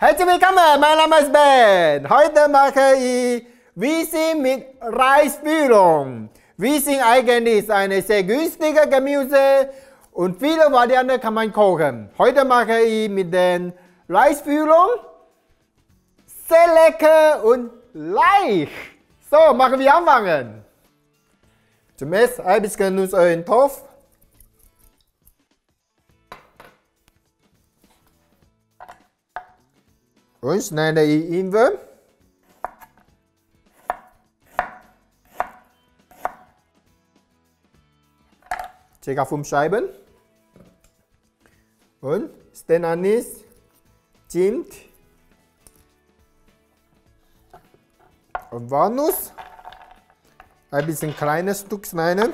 Herzlich willkommen, mein Name ist Ben. Heute mache ich Wiesing mit Reisfüllung. Wiesing eigentlich ist eine sehr günstige Gemüse und viele Varianten kann man kochen. Heute mache ich mit der Reisfüllung sehr lecker und leicht. So, machen wir anfangen. Zunächst ein bisschen Nuss in den Topf. Und schneide ich Ingwer. Ca. 5 Scheiben. Und Sternanis, Zimt und Walnuss. Ein bisschen kleines Stück schneiden.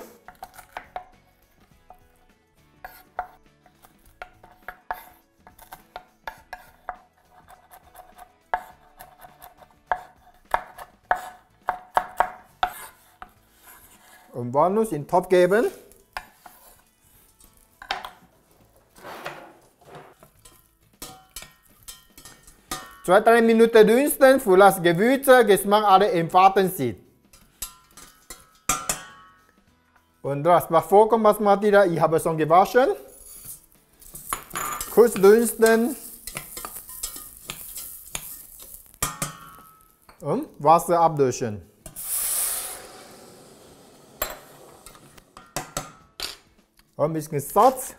Und Walnuss in den Topf geben. Zwei, 3 Minuten dünsten, für das Gewürze, Geschmack alle entfalten sieht. Und das Bachvorkommen Basmati, ich habe schon gewaschen. Kurz dünsten. Und Wasser abdurchen. Und ein bisschen Salz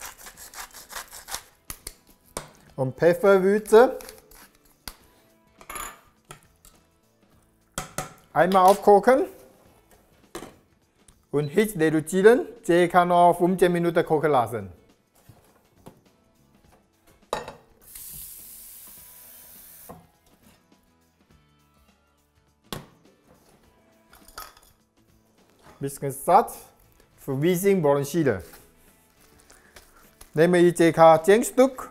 und Pfefferwürze. Einmal aufkochen und Hitze reduzieren, ca. noch 15 Minuten kochen lassen. Bisschen Salz für Wiesing Blanchide. Nehme ich ca. 10 Stück.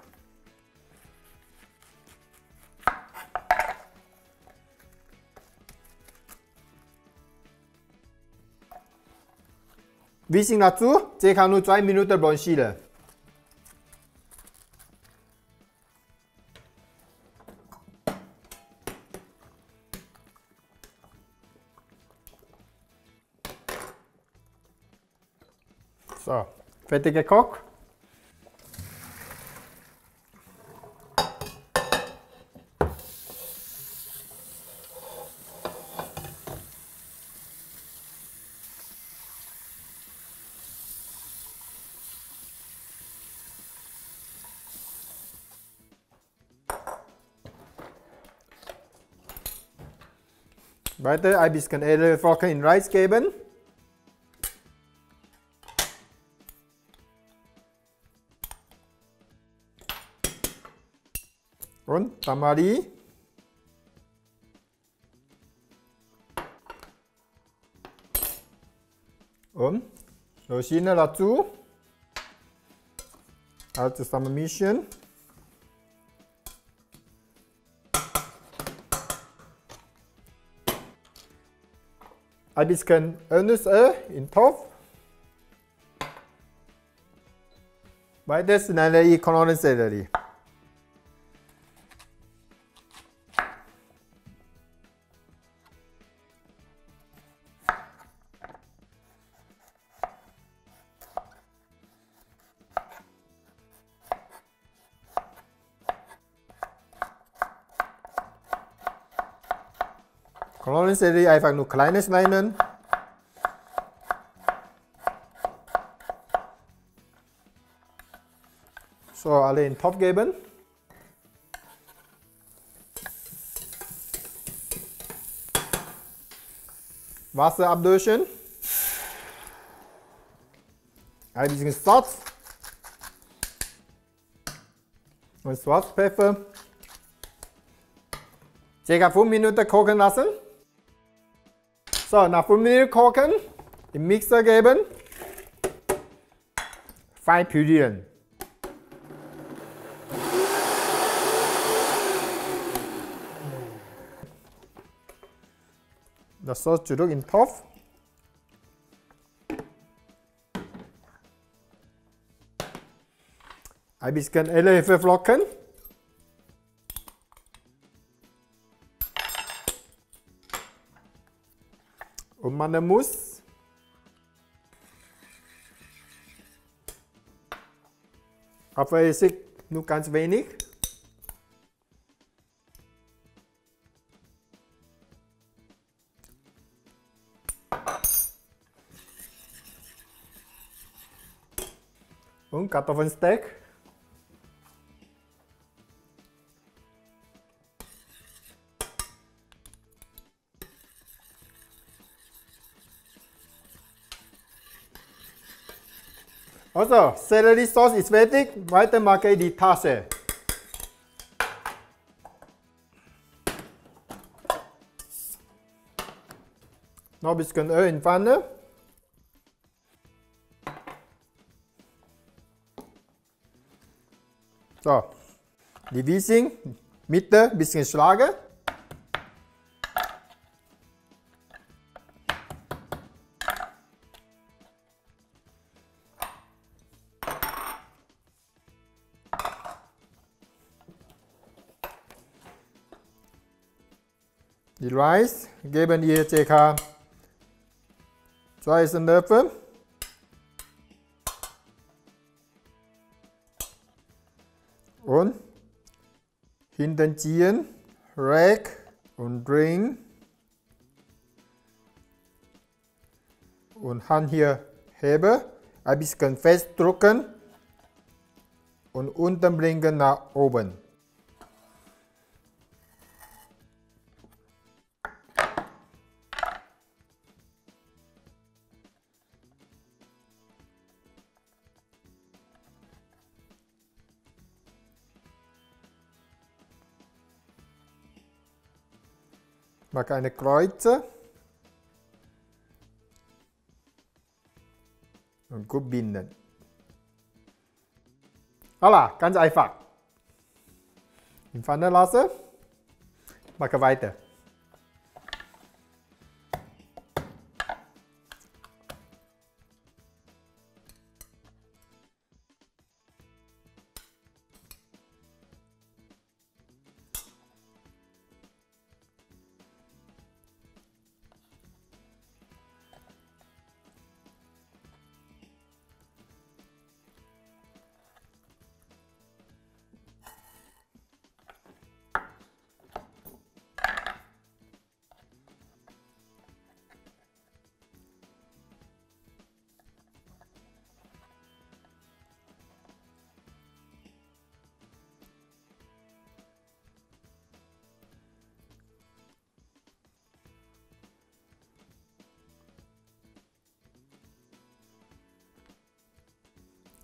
Wiesing dazu, ca. nur 2 Minuten blanchieren. So, fertig gekocht. Weiter ein bisschen Edelflocken in Reis geben. Und Tamari. Und Rosine dazu. Alles zusammen mischen. Ein bisschen Erdnussöl in den Topf. Weiter schneide ich Knollensellerie. Knollensellerie einfach nur kleine schneiden. So, alle in den Topf geben. Wasser abdurchen. Ein bisschen Salz. Und Schwarzpfeffer. Ca. 5 Minuten kochen lassen. So, nach 5 Minuten kochen, im Mixer geben, fein pürieren. Das Sauce zurück in den Topf. Ein bisschen Edelhefeflocken. Und man muss Apfelessig nur ganz wenig. Und Kartoffelsteak. Also, Sellerie-Sauce ist fertig. Weiter mache ich die Tasche. Noch ein bisschen Öl in die Pfanne. So, die Wiesing Mitte ein bisschen schlagen. Die Reis geben wir ca. 2 Esslöffel. Und hinten ziehen, Rack und drehen. Und Hand hier heben, ein bisschen festdrücken und unten bringen nach oben. Mache eine Kreuze und gut binden. Voilà, ganz einfach. In Pfanne lassen, mache weiter.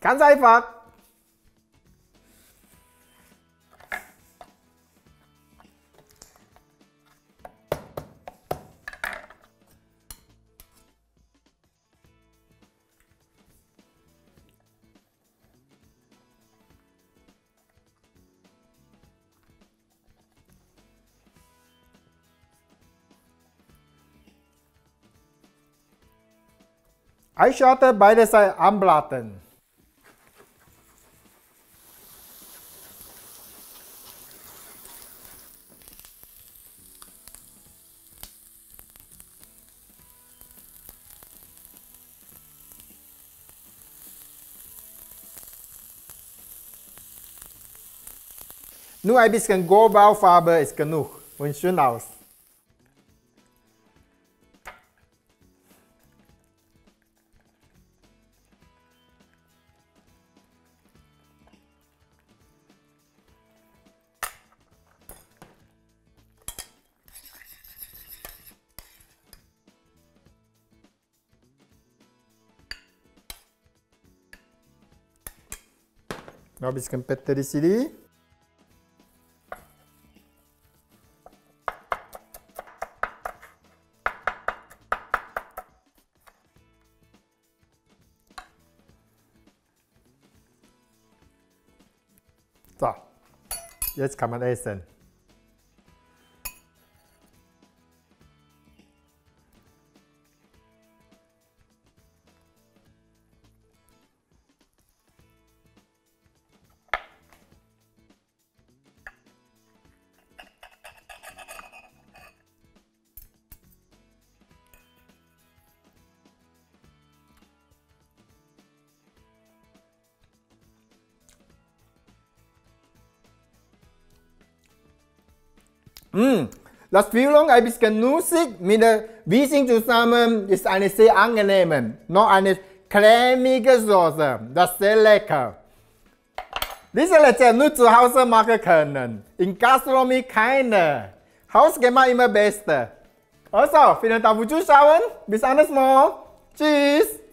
Ganz einfach. Eischarte beide Seiten anbraten. Nur ein bisschen Goldbaufarbe ist genug und schön aus. Noch ein bisschen Petersilie. So, jetzt kann man essen. Das Füllung ein bisschen nussig mit der Wiesing zusammen ist eine sehr angenehme, noch eine cremige Soße. Das ist sehr lecker. Diese Rezept nur zu Hause machen können. In Gastronomie keine. Hausgemacht immer beste. Also, vielen Dank fürs Zuschauen. Bis anderes Mal. Tschüss.